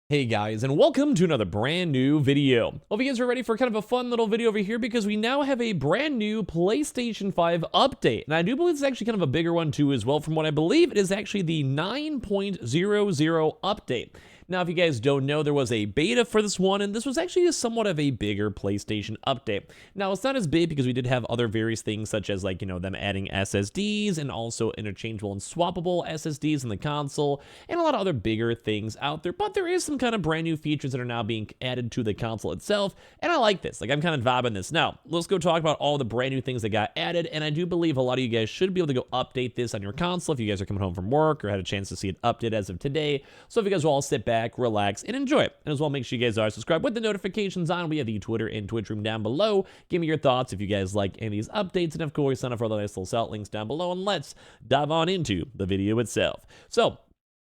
Hey guys, and welcome to another brand new video. Hope you guys are ready for kind of a fun little video over here because we now have a brand new PlayStation 5 update. And I do believe it's actually kind of a bigger one too as well. From what I believe, it is actually the 9.00 update. Now, if you guys don't know, there was a beta for this one, and this was actually somewhat of a bigger PlayStation update. Now, it's not as big because we did have other various things such as them adding SSDs and also interchangeable and swappable SSDs in the console and a lot of other bigger things out there. But there is some kind of brand new features that are now being added to the console itself, and I like this. I'm kind of vibing this. Now, let's go talk about all the brand new things that got added, and I do believe a lot of you guys should be able to go update this on your console if you guys are coming home from work or had a chance to see it update as of today. So if you guys will all sit back, relax, and enjoy it. And as well, make sure you guys are subscribed with the notifications on. We have the Twitter and Twitch room down below. Give me your thoughts if you guys like any of these updates, and of course, sign up for all the nice little salt links down below, and let's dive on into the video itself. So,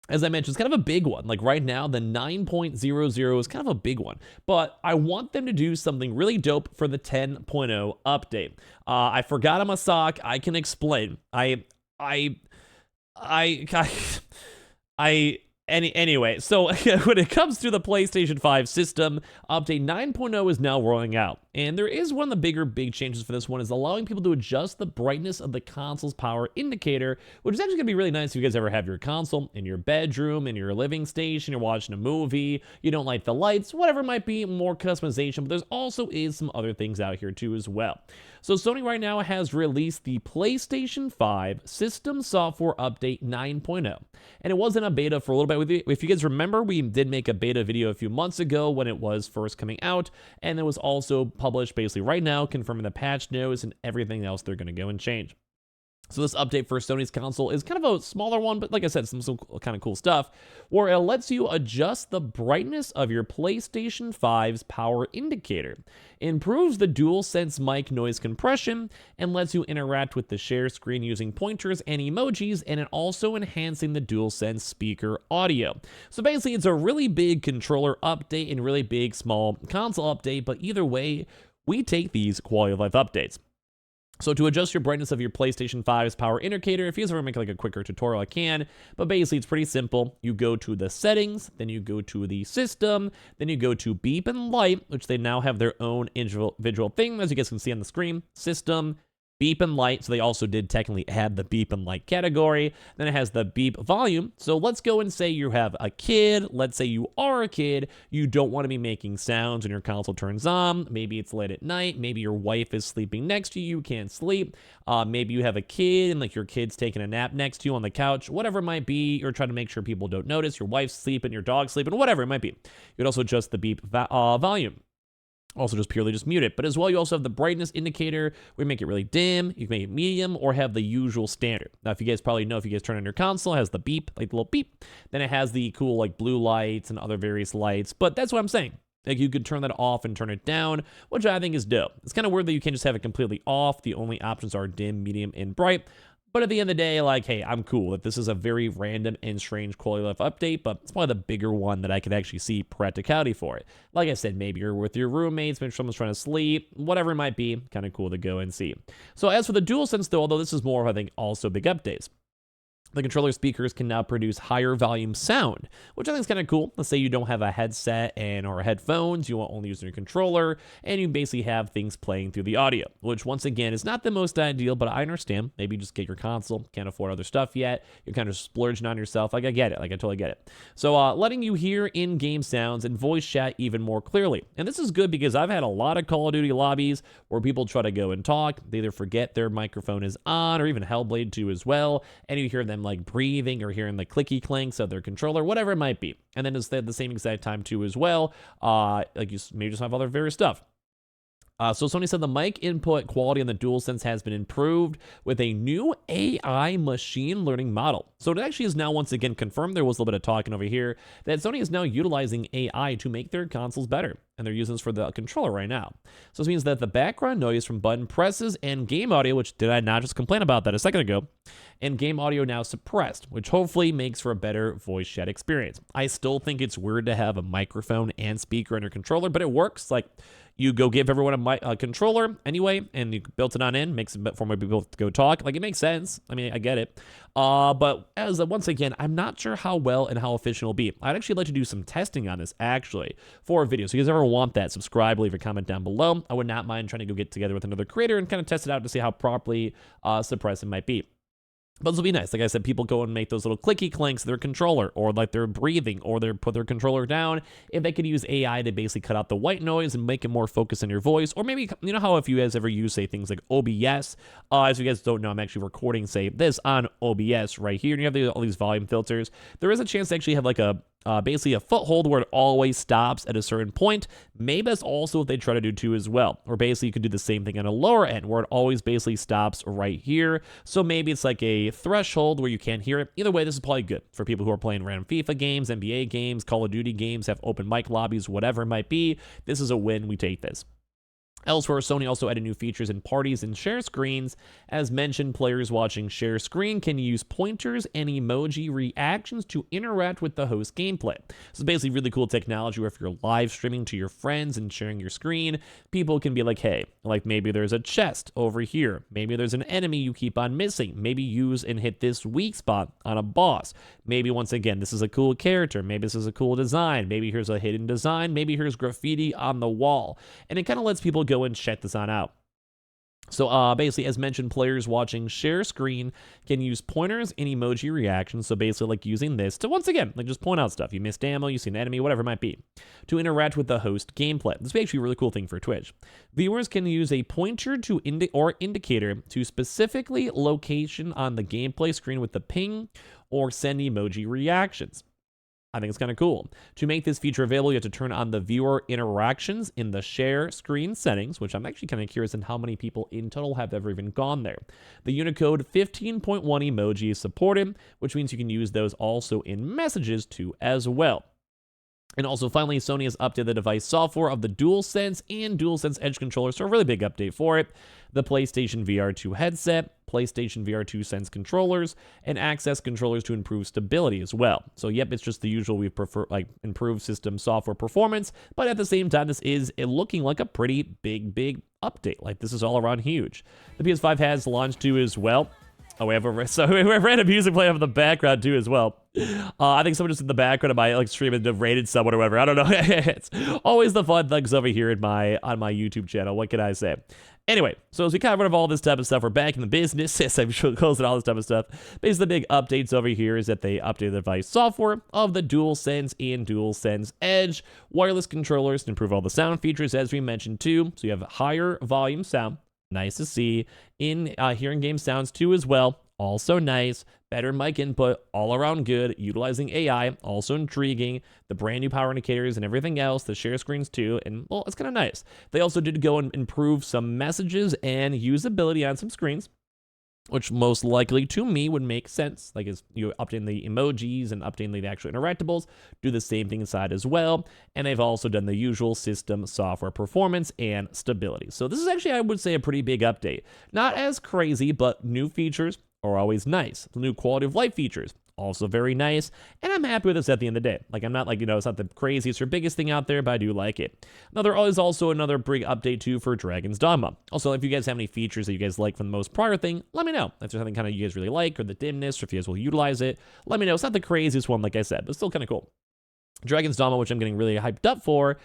as I mentioned, it's kind of a big one. Right now, the 9.00 is kind of a big one. But I want them to do something really dope for the 10.0 update. I forgot on my sock. I can explain. Anyway, so when it comes to the PlayStation 5 system, update 9.0 is now rolling out. And there is one of the big changes for this one is allowing people to adjust the brightness of the console's power indicator, which is actually going to be really nice if you guys ever have your console in your bedroom, in your living station, you're watching a movie, you don't like the lights, whatever it might be, more customization, but there's also is some other things out here too as well. So Sony right now has released the PlayStation 5 System Software Update 9.0, and it was in a beta for a little bit. If you guys remember, we did make a beta video a few months ago when it was first coming out, and it was also published basically right now, confirming the patch notes and everything else they're going to go and change. So this update for Sony's console is kind of a smaller one, but like I said, some kind of cool stuff, where it lets you adjust the brightness of your PlayStation 5's power indicator, improves the DualSense mic noise compression, and lets you interact with the share screen using pointers and emojis, and it also enhancing the DualSense speaker audio. So basically, it's a really big controller update and really big small console update, but either way, we take these quality of life updates. So to adjust your brightness of your PlayStation 5's power indicator, if you guys ever make a quicker tutorial, I can, but basically it's pretty simple. You go to the settings, then you go to the system, then you go to beep and light, which they now have their own individual thing, as you guys can see on the screen, system, beep and light. So they also did technically add the beep and light category. Then it has the beep volume. So let's go and say you have a kid. Let's say you are a kid. You don't want to be making sounds when your console turns on. Maybe it's late at night. Maybe your wife is sleeping next to you. You can't sleep. Maybe you have a kid and your kid's taking a nap next to you on the couch. Whatever it might be. You're trying to make sure people don't notice. Your wife's sleeping. Your dog's sleeping. Whatever it might be. You could also adjust the beep volume. Also just mute it. But as well, you also have the brightness indicator. We make it really dim. You can make it medium or have the usual standard. Now, if you guys probably know, if you guys turn on your console, it has the beep, the little beep. Then it has the cool blue lights and other various lights. But that's what I'm saying. You could turn that off and turn it down, which I think is dope. It's kind of weird that you can't just have it completely off. The only options are dim, medium, and bright. But at the end of the day, hey, I'm cool that this is a very random and strange quality of life update, but it's probably the bigger one that I could actually see practicality for it. Like I said, maybe you're with your roommates, maybe someone's trying to sleep, whatever it might be, kind of cool to go and see. So as for the DualSense though, although this is more, I think, also big updates. The controller speakers can now produce higher volume sound, which I think is kind of cool. Let's say you don't have a headset or headphones, you want only using your controller, and you basically have things playing through the audio, which once again is not the most ideal, but I understand. Maybe you just get your console, can't afford other stuff yet, you're kind of splurging on yourself. I get it, I totally get it. So letting you hear in-game sounds and voice chat even more clearly. And this is good because I've had a lot of Call of Duty lobbies where people try to go and talk, they either forget their microphone is on, or even Hellblade 2 as well, and you hear them breathing or hearing the clicky clanks of their controller, whatever it might be. And then it's at the same exact time too as well. You maybe just have other various stuff. So Sony said the mic input quality on the DualSense has been improved with a new AI machine learning model. So it actually is now once again confirmed, there was a little bit of talking over here, that Sony is now utilizing AI to make their consoles better. And they're using this for the controller right now. So this means that the background noise from button presses and game audio, which did I not just complain about that a second ago, and game audio now suppressed, which hopefully makes for a better voice chat experience. I still think it's weird to have a microphone and speaker on your controller, but it works. You go give everyone a controller anyway, and you built it on in, makes it for more people to go talk. It makes sense. I mean, I get it. But as once again, I'm not sure how well and how efficient it'll be. I'd actually like to do some testing on this actually for a video. So if you guys ever want that, subscribe, leave a comment down below. I would not mind trying to go get together with another creator and kind of test it out to see how properly suppressed it might be. But this will be nice. Like I said, people go and make those little clicky clanks to their controller, or like they're breathing, or they put their controller down. If they could use AI to basically cut out the white noise and make it more focused on your voice, or maybe, you know how if you guys ever use, say, things like OBS, as you guys don't know, I'm actually recording, say, this on OBS right here, and you have all these volume filters. There is a chance to actually have like basically a foothold where it always stops at a certain point. Maybe that's also what they try to do too as well. Or basically you could do the same thing on a lower end where it always basically stops right here. So maybe it's like a threshold where you can't hear it. Either way, this is probably good for people who are playing random FIFA games, NBA games, Call of Duty games, have open mic lobbies, whatever it might be. This is a win. We take this. Elsewhere, Sony also added new features in parties and share screens. As mentioned, players watching share screen can use pointers and emoji reactions to interact with the host gameplay. So basically really cool technology where if you're live streaming to your friends and sharing your screen, people can be like, hey, like maybe there's a chest over here. Maybe there's an enemy you keep on missing. Maybe use and hit this weak spot on a boss. Maybe once again, this is a cool character. Maybe this is a cool design. Maybe here's a hidden design. Maybe here's graffiti on the wall. And it kind of lets people go and check this on out. So basically, as mentioned, players watching share screen can use pointers and emoji reactions. So basically like using this to, once again, like just point out stuff. You missed ammo, you see an enemy, whatever it might be, to interact with the host gameplay. This would be actually a really cool thing for Twitch. Viewers can use a pointer to indicator to specifically location on the gameplay screen with the ping or send emoji reactions. I think it's kind of cool. To make this feature available, you have to turn on the viewer interactions in the share screen settings, which I'm actually kind of curious in how many people in total have ever even gone there. The Unicode 15.1 emoji is supported, which means you can use those also in messages too as well. And also, finally, Sony has updated the device software of the DualSense and DualSense Edge controllers, so a really big update for it. The PlayStation VR 2 headset, PlayStation VR 2 Sense controllers, and Access controllers to improve stability as well. So, yep, it's just the usual. We prefer like improved system software performance, but at the same time, this is looking like a pretty big update. Like, this is all around huge. The PS5 has launched too as well. Oh, we have a random music playing in the background too as well. I think someone just in the background of my like streaming rated someone or whatever. I don't know. It's always the fun things over here in on my YouTube channel. What can I say? Anyway, so as we covered all this type of stuff, we're back in the business. Yes, I'm sure closing all this type of stuff. Basically, the big updates over here is that they updated the device software of the DualSense and DualSense Edge wireless controllers to improve all the sound features, as we mentioned too. So you have higher volume sound. Nice to see. In hearing game sounds too as well. Also nice. Better mic input. All around good. Utilizing AI. Also intriguing. The brand new power indicators and everything else. The share screens too. And well, it's kind of nice. They also did go and improve some messages and usability on some screens, which most likely to me would make sense. Like is you updating the emojis and updating the actual interactables, do the same thing inside as well. And they've also done the usual system software performance and stability. So this is actually, I would say, a pretty big update. Not as crazy, but new features are always nice. The new quality of life features, also very nice, and I'm happy with this at the end of the day. Like, I'm not like, it's not the craziest or biggest thing out there, but I do like it. Now, there is also another big update, too, for Dragon's Dogma. Also, if you guys have any features that you guys like from the most prior thing, let me know. If there's something kind of you guys really like, or the dimness, or if you guys will utilize it, let me know. It's not the craziest one, like I said, but still kind of cool. Dragon's Dogma, which I'm getting really hyped up for,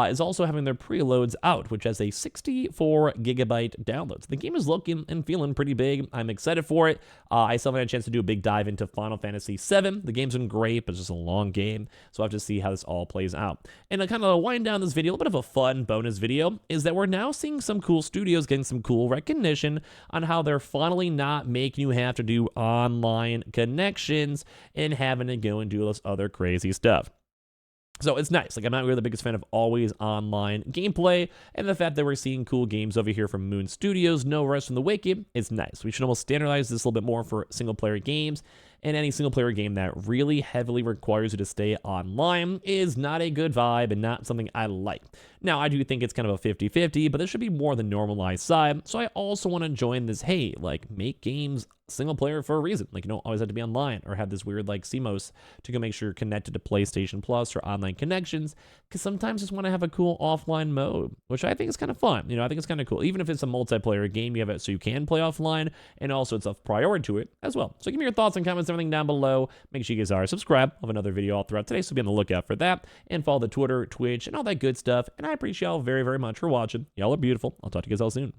is also having their preloads out, which has a 64 gigabyte download. So the game is looking and feeling pretty big. I'm excited for it. I still haven't had a chance to do a big dive into Final Fantasy VII. The game's been great, but it's just a long game, so I have to see how this all plays out. And to kind of wind down this video, a little bit of a fun bonus video is that we're now seeing some cool studios getting some cool recognition on how they're finally not making you have to do online connections and having to go and do this other crazy stuff. So it's nice. Like, I'm not really the biggest fan of always online gameplay, and the fact that we're seeing cool games over here from Moon Studios, No Rest from the Wicked, is nice. We should almost standardize this a little bit more for single-player games, and any single-player game that really heavily requires you to stay online is not a good vibe and not something I like. Now, I do think it's kind of a 50-50, but this should be more the normalized side, so I also want to join this, hey, like, make games single player for a reason. Like, you don't always have to be online or have this weird like CMOS to go make sure you're connected to PlayStation Plus or online connections. because sometimes I just want to have a cool offline mode, which I think is kind of fun. I think it's kind of cool. Even if it's a multiplayer game, you have it so you can play offline, and also it's a priority to it as well. So give me your thoughts and comments, everything down below. Make sure you guys are subscribed. I'll have another video all throughout today, so be on the lookout for that, and follow the Twitter, Twitch, and all that good stuff. And I appreciate y'all very, very much for watching. Y'all are beautiful. I'll talk to you guys all soon.